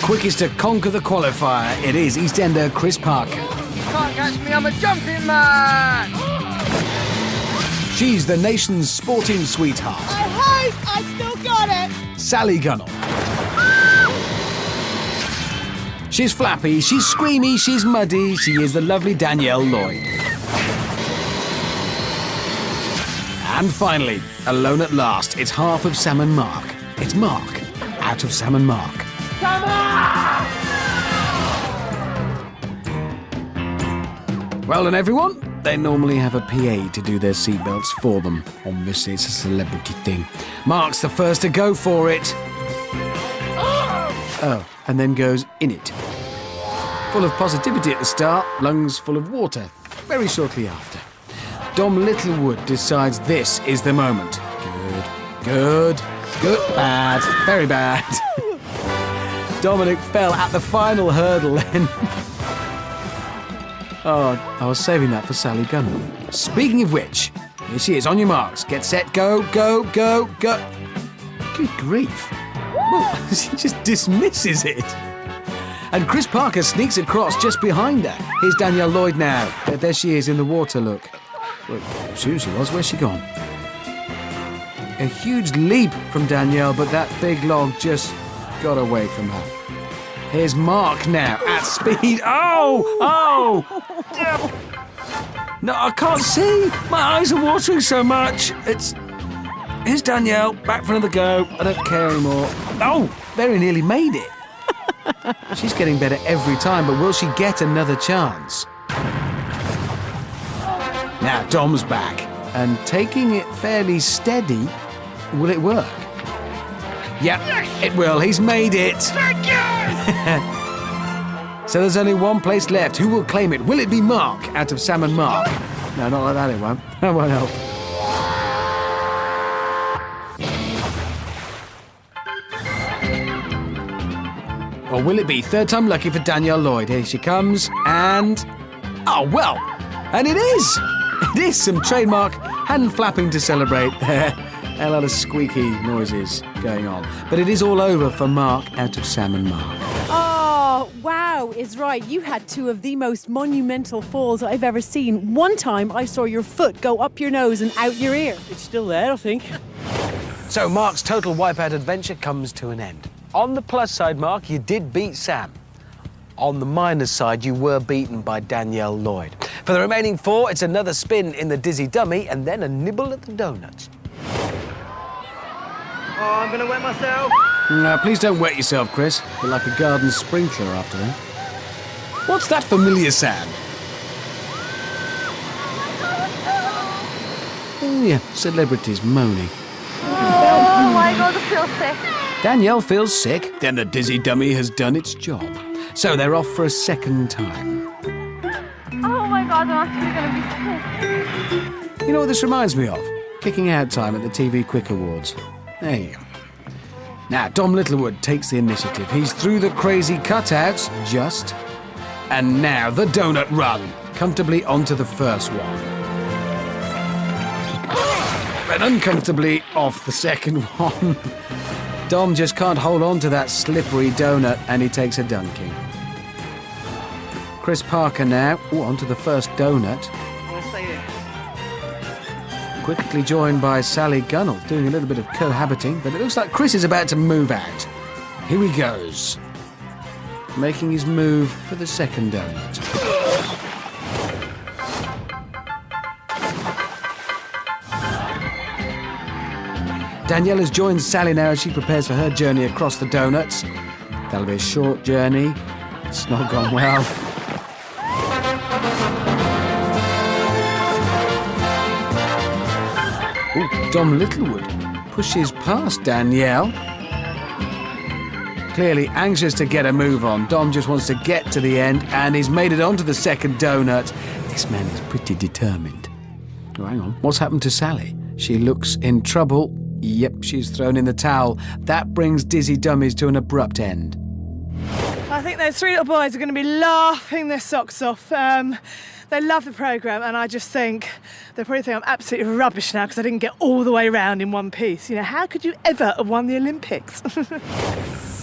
Quickest to conquer the qualifier, it is EastEnder Chris Parker. Can't catch me, I'm a jumping man! She's the nation's sporting sweetheart. I hope I still got it. Sally Gunnell. She's flappy, she's screamy, she's muddy. She is the lovely Danielle Lloyd. And finally, alone at last, it's half of Sam and Mark. It's Mark, out of Sam and Mark. Come on! Well done, everyone. They normally have a PA to do their seatbelts for them. Obviously, it's a celebrity thing. Mark's the first to go for it. Oh, and then goes in it. Full of positivity at the start, lungs full of water very shortly after. Dom Littlewood decides this is the moment. Good, bad, very bad. Dominic fell at the final hurdle then. Oh, I was saving that for Sally Gunnell. Speaking of which, here she is, on your marks. Get set, go, go, go, go. Good grief. Well, she just dismisses it. And Chris Parker sneaks across just behind her. Here's Danielle Lloyd now. There she is in the water, look. Well, she was. Where's she gone? A huge leap from Danielle, but that big log just got away from her. Here's Mark now, at speed. Oh! No, I can't see. My eyes are watering so much. Here's Danielle, back for another go. I don't care anymore. Oh, very nearly made it. She's getting better every time, but will she get another chance? Now, Dom's back, and taking it fairly steady. Will it work? Yep, it will. He's made it. So there's only one place left. Who will claim it? Will it be Mark out of Sam and Mark? No, not like that, it won't. That won't help. Or will it be third time lucky for Danielle Lloyd? Here she comes, and... Oh, well, and it is! It is some trademark hand flapping to celebrate there. A lot of squeaky noises going on. But it is all over for Mark out of Sam and Mark. Oh, Wow is right. You had two of the most monumental falls I've ever seen. One time I saw your foot go up your nose and out your ear. It's still there, I think. So Mark's Total Wipeout adventure comes to an end. On the plus side, Mark, you did beat Sam. On the minus side, you were beaten by Danielle Lloyd. For the remaining 4, it's another spin in the Dizzy Dummy and then a nibble at the donuts. Oh, I'm going to wet myself. No, please don't wet yourself, Chris. You're like a garden sprinkler after that. What's that familiar sound? Oh, yeah, celebrities moaning. Oh my God, I feel sick. Danielle feels sick, then the Dizzy Dummy has done its job. So they're off for a second time. Oh my God, I'm actually going to be sick. You know what this reminds me of? Kicking out time at the TV Quick Awards. There you go. Now, Dom Littlewood takes the initiative. He's through the crazy cutouts, just. And now the donut run, comfortably onto the first one. And uncomfortably off the second one. Dom just can't hold on to that slippery donut, and he takes a dunking. Chris Parker now, onto the first donut. Quickly joined by Sally Gunnell, doing a little bit of cohabiting, but it looks like Chris is about to move out. Here he goes, making his move for the second donut. Danielle has joined Sally now as she prepares for her journey across the donuts. That'll be a short journey. It's not gone well. Ooh, Dom Littlewood pushes past Danielle. Clearly anxious to get a move on. Dom just wants to get to the end, and he's made it onto the second donut. This man is pretty determined. Oh, hang on. What's happened to Sally? She looks in trouble. Yep, she's thrown in the towel. That brings Dizzy Dummies to an abrupt end. I think those 3 little boys are going to be laughing their socks off. They love the programme, and I just think they probably think I'm absolutely rubbish now because I didn't get all the way around in one piece. You know, how could you ever have won the Olympics?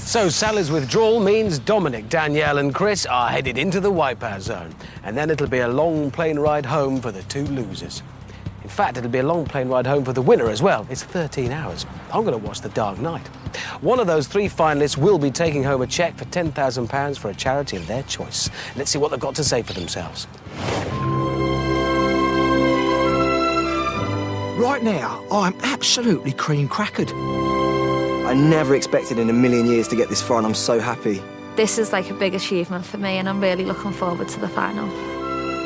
So Sally's withdrawal means Dominic, Danielle and Chris are headed into the Wipeout Zone. And then it'll be a long plane ride home for the 2 losers. In fact, it'll be a long plane ride home for the winner as well. It's 13 hours. I'm going to watch The Dark Knight. One of those 3 finalists will be taking home a cheque for £10,000 for a charity of their choice. Let's see what they've got to say for themselves. Right now, I'm absolutely cream-crackered. I never expected in a million years to get this far, and I'm so happy. This is like a big achievement for me, and I'm really looking forward to the final.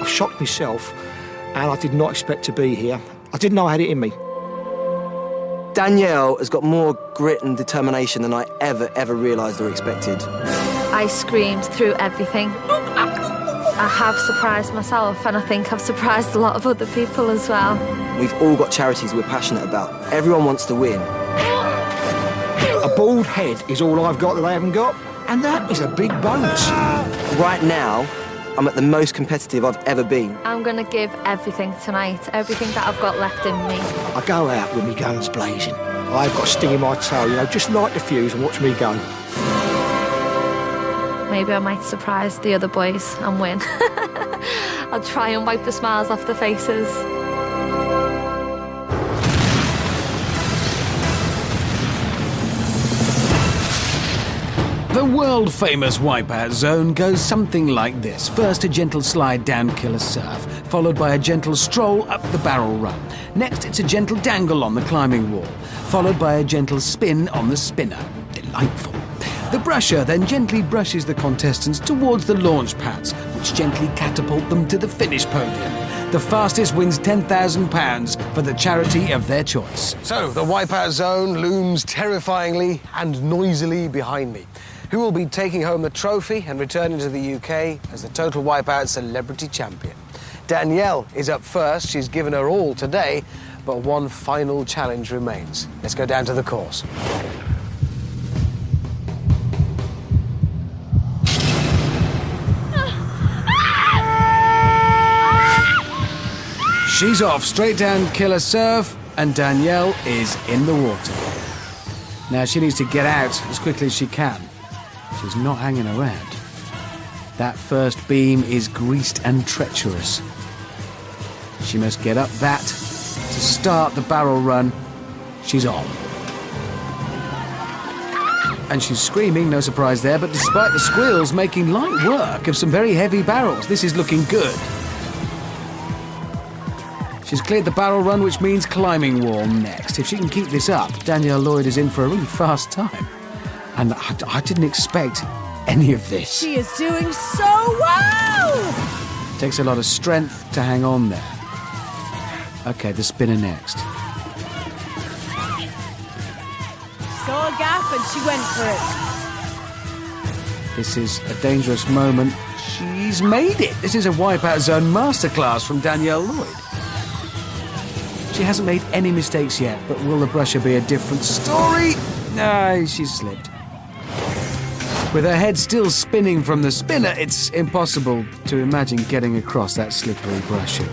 I've shocked myself, and I did not expect to be here. I didn't know I had it in me. Danielle has got more grit and determination than I ever realised or expected. I screamed through everything. I have surprised myself, and I think I've surprised a lot of other people as well. We've all got charities we're passionate about. Everyone wants to win. A bald head is all I've got that they haven't got, and that is a big bonus. Right now, I'm at the most competitive I've ever been. I'm going to give everything tonight, everything that I've got left in me. I go out with me guns blazing. I've got a sting in my toe, you know, just light the fuse and watch me go. Maybe I might surprise the other boys and win. I'll try and wipe the smiles off their faces. The world-famous Wipeout Zone goes something like this. First, a gentle slide down Killer Surf, followed by a gentle stroll up the barrel run. Next, it's a gentle dangle on the climbing wall, followed by a gentle spin on the spinner. Delightful. The brusher then gently brushes the contestants towards the launch pads, which gently catapult them to the finish podium. The fastest wins £10,000 for the charity of their choice. So, the Wipeout Zone looms terrifyingly and noisily behind me. Who will be taking home the trophy and returning to the UK as the Total Wipeout Celebrity Champion? Danielle is up first. She's given her all today, but one final challenge remains. Let's go down to the course. She's off straight down Killer Surf, and Danielle is in the water. Now she needs to get out as quickly as she can. She's not hanging around. That first beam is greased and treacherous. She must get up that to start the barrel run. She's on. And she's screaming, no surprise there, but despite the squeals, making light work of some very heavy barrels. This is looking good. She's cleared the barrel run, which means climbing wall next. If she can keep this up, Danielle Lloyd is in for a really fast time. And I didn't expect any of this. She is doing so well! Takes a lot of strength to hang on there. Okay, the spinner next. Saw a gap and she went for it. This is a dangerous moment. She's made it. This is a Wipeout Zone masterclass from Danielle Lloyd. She hasn't made any mistakes yet, but will the brusher be a different story? No, she's slipped. With her head still spinning from the spinner, it's impossible to imagine getting across that slippery brushing.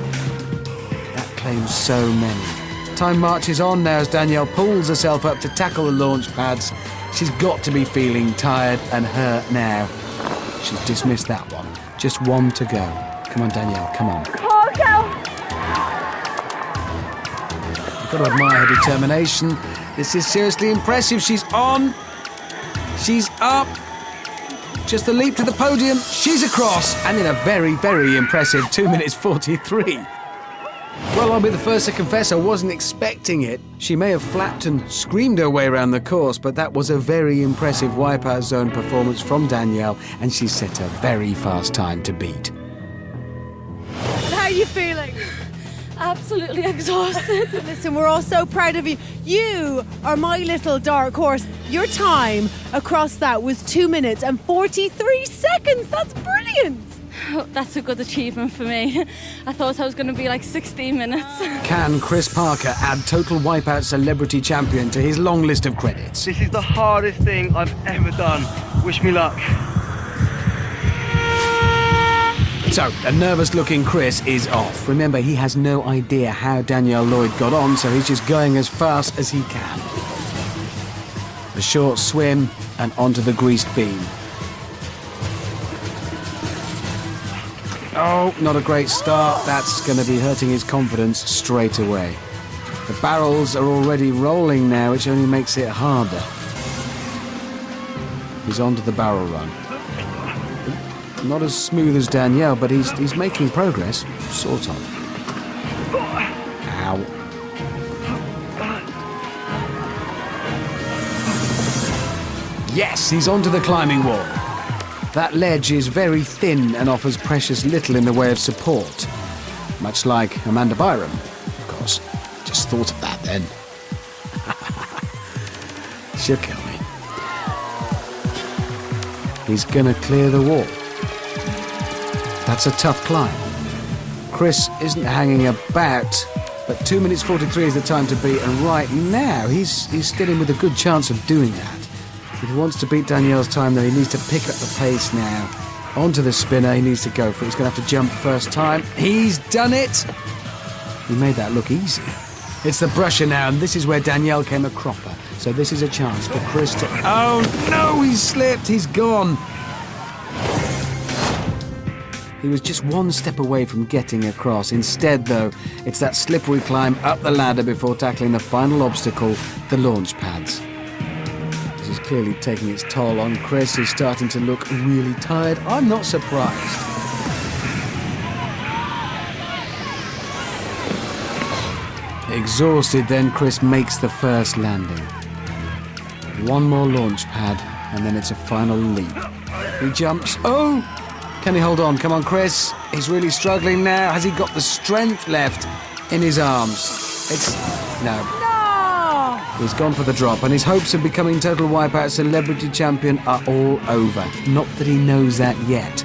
That claims so many. Time marches on now as Danielle pulls herself up to tackle the launch pads. She's got to be feeling tired and hurt now. She's dismissed that one. Just one to go. Come on, Danielle, come on. You've got to admire her determination. This is seriously impressive. She's on. She's up. Just the leap to the podium. She's across. And in a very, very impressive 2 minutes 43. Well, I'll be the first to confess I wasn't expecting it. She may have flapped and screamed her way around the course, but that was a very impressive Wipeout Zone performance from Danielle, and she set a very fast time to beat. And how are you feeling? Absolutely exhausted. Listen, we're all so proud of you. You are my little dark horse. Your time across that was 2 minutes and 43 seconds. That's brilliant. That's a good achievement for me. I thought I was going to be like 16 minutes. Can Chris Parker add Total Wipeout Celebrity Champion to his long list of credits? This is the hardest thing I've ever done. Wish me luck. So, a nervous-looking Chris is off. Remember, he has no idea how Danielle Lloyd got on, so he's just going as fast as he can. A short swim and onto the greased beam. Oh, not a great start. That's going to be hurting his confidence straight away. The barrels are already rolling now, which only makes it harder. He's onto the barrel run. Not as smooth as Danielle, but he's making progress, sort of. Ow. Yes, he's onto the climbing wall. That ledge is very thin and offers precious little in the way of support. Much like Amanda Byram, of course. Just thought of that then. She'll kill me. He's gonna clear the wall. That's a tough climb. Chris isn't hanging about, but 2 minutes 43 is the time to beat, and right now he's still in with a good chance of doing that. If he wants to beat Danielle's time, though, he needs to pick up the pace now. Onto the spinner, he needs to go for it. He's going to have to jump first time. He's done it! He made that look easy. It's the brusher now, and this is where Danielle came a cropper. So this is a chance for Chris to... Oh, no, he's slipped. He's gone. He was just one step away from getting across. Instead, though, it's that slippery climb up the ladder before tackling the final obstacle, the launch pads. This is clearly taking its toll on Chris, who's starting to look really tired. I'm not surprised. Exhausted, then Chris makes the first landing. One more launch pad, and then it's a final leap. He jumps. Oh! Can he hold on? Come on, Chris. He's really struggling now. Has he got the strength left in his arms? It's... no. He's gone for the drop, and his hopes of becoming Total Wipeout Celebrity Champion are all over. Not that he knows that yet.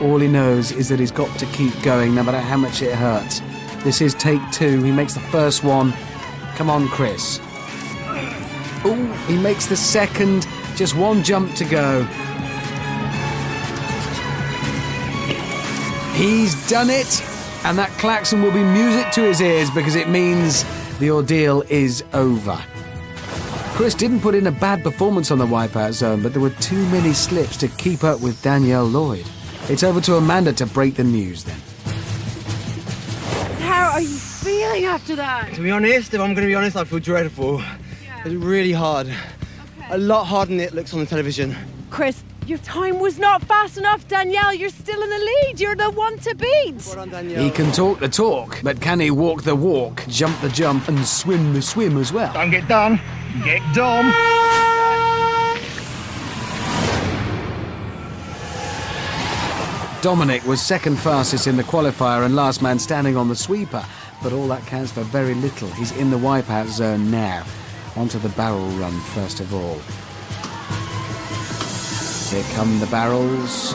All he knows is that he's got to keep going, no matter how much it hurts. This is take two. He makes the first one. Come on, Chris. Ooh, he makes the second. Just one jump to go. He's done it, and that klaxon will be music to his ears because it means the ordeal is over. Chris didn't put in a bad performance on the Wipeout Zone, but there were too many slips to keep up with Danielle Lloyd. It's over to Amanda to break the news then. How are you feeling after that? To be honest, if I'm going to be honest, I feel dreadful. Yeah. It's really hard. A lot harder than it looks on the television. Chris, your time was not fast enough. Danielle, you're still in the lead. You're the one to beat. Well done, Danielle. He can talk the talk, but can he walk the walk, jump the jump, and swim the swim as well? Don't get done. Get Dom. Dominic was second fastest in the qualifier and last man standing on the sweeper, but all that counts for very little. He's in the wipeout zone now. Onto the barrel run first of all. Here come the barrels.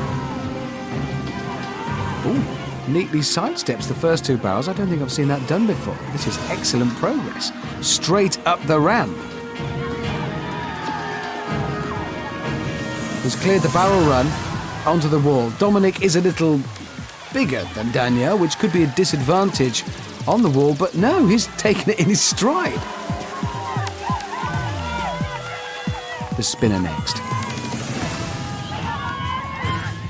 Ooh, neatly sidesteps the first two barrels. I don't think I've seen that done before. This is excellent progress. Straight up the ramp. He's cleared the barrel run onto the wall. Dominic is a little bigger than Danielle, which could be a disadvantage on the wall, but no, he's taken it in his stride. The spinner next.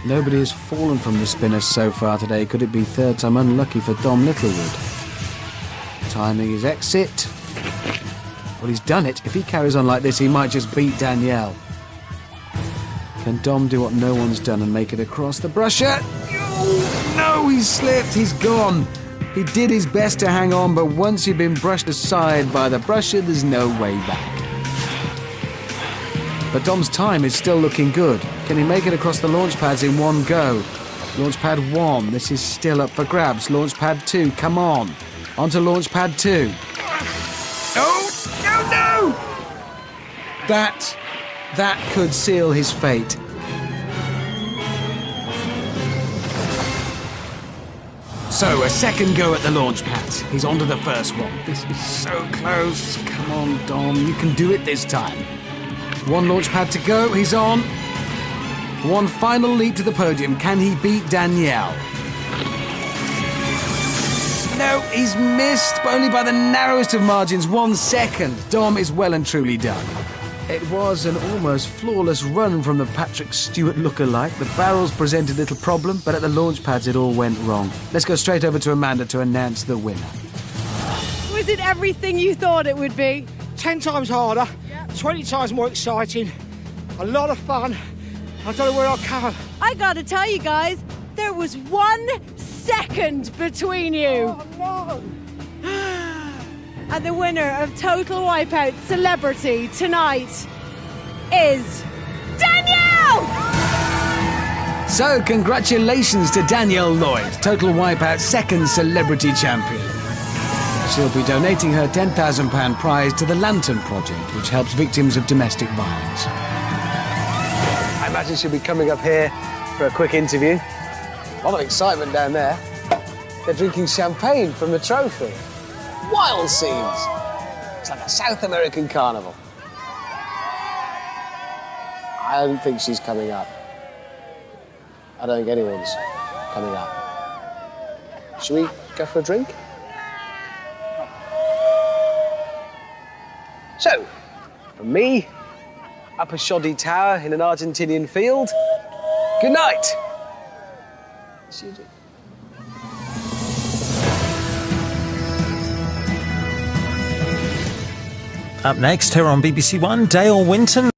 Nobody has fallen from the spinners so far today. Could it be third time unlucky for Dom Littlewood? Timing his exit. Well, he's done it. If he carries on like this, he might just beat Danielle. Can Dom do what no one's done and make it across the brusher? Oh, no, he's slipped. He's gone. He did his best to hang on, but once you've been brushed aside by the brusher, there's no way back. But Dom's time is still looking good. Can he make it across the launch pads in one go? Launch pad 1, this is still up for grabs. Launch pad 2, come on. On to launch pad 2. Oh, no! That could seal his fate. So, a second go at the launch pads. He's on to the first one. This is so close. Come on, Dom, you can do it this time. One launch pad to go, he's on. One final leap to the podium. Can he beat Danielle? No, he's missed, but only by the narrowest of margins, 1 second. Dom is well and truly done. It was an almost flawless run from the Patrick Stewart lookalike. The barrels presented little problem, but at the launch pads it all went wrong. Let's go straight over to Amanda to announce the winner. Was it everything you thought it would be? 10 times harder, 20 times more exciting, a lot of fun. I don't know where I'll go. I gotta tell you guys, there was 1 second between you. Oh, no. And the winner of Total Wipeout Celebrity tonight is Danielle! So, congratulations to Danielle Lloyd, Total Wipeout second celebrity champion. She'll be donating her £10,000 prize to the Lantern Project, which helps victims of domestic violence. I imagine she'll be coming up here for a quick interview. A lot of excitement down there. They're drinking champagne from the trophy. Wild scenes. It's like a South American carnival. I don't think she's coming up. I don't think anyone's coming up. Should we go for a drink? So, from me, up a shoddy tower in an Argentinian field, good night. Up next, here on BBC One, Dale Winton.